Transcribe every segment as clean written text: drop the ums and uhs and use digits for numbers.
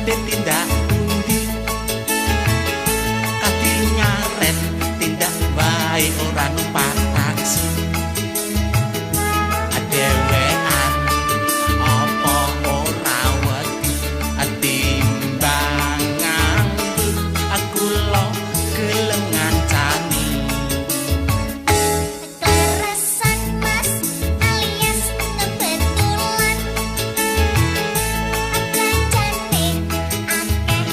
badhe tindak pundi kaki nyaren tindak wae ora numpak taksi adewean apa ora wedi timbangan aku lo gelem ngancani keresan mas alias kebetulan belanjane akeh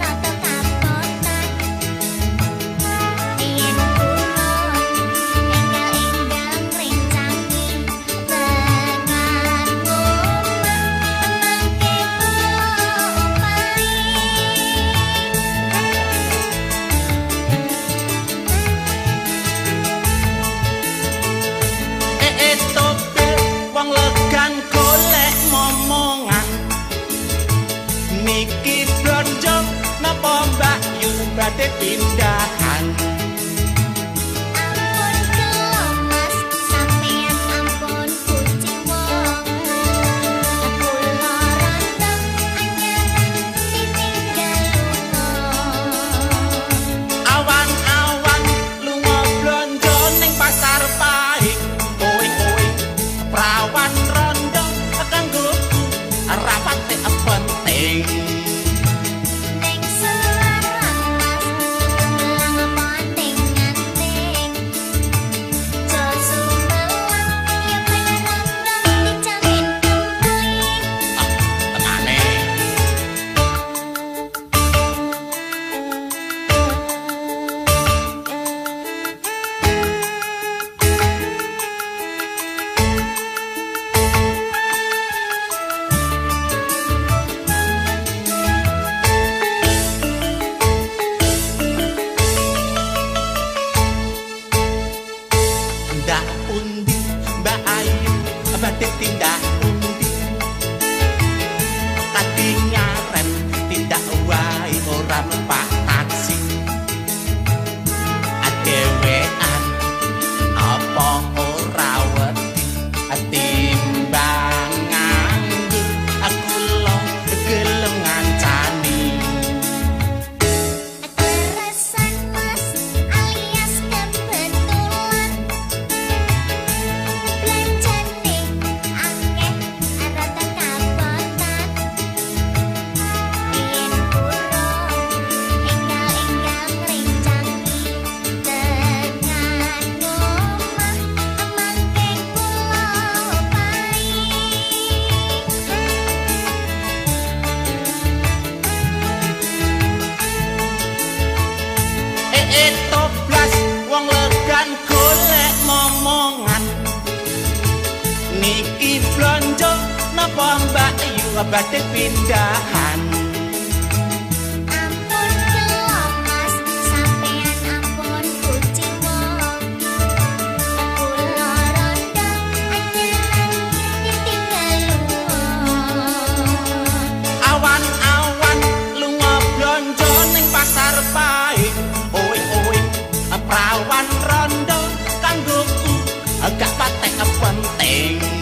rada kapotan yen kulon enggal-enggal ngrencangi dengan mangke tope wong legan golek momongan niki blonjo napa mbak yu badhe pindahan ampun kelo mas sampeyan ampun kucing wong kula ranteng anyaran ditinggal awan-awan lunga blonjo ning pasar pahing oi prawan rondo kanggoku rapat penting ning selarang mas gelang penting-penting jo sumelang ya barang dijamin kembali tenane ndak pundi mbak ayu badhe tindak pundi kati nyaren tindak wae ora numpak taksi adewean apa ora wedi timbangan aku lo gelem ngancani keresan mas alias kebetulan belanjane akeh rada kapotan yen kulon enggal-enggal ngrencangi dengan omah mangke kula toblas wong legan golek momongan niki blonjo napa mbak yu badhe pindahan ampun kelo mas sampeyan ampun kucing wong kula rondo anyaran ditinggal awan-awan lunga blonjo ning pasar pahing oi prawan rondo kanggoku gak patek penting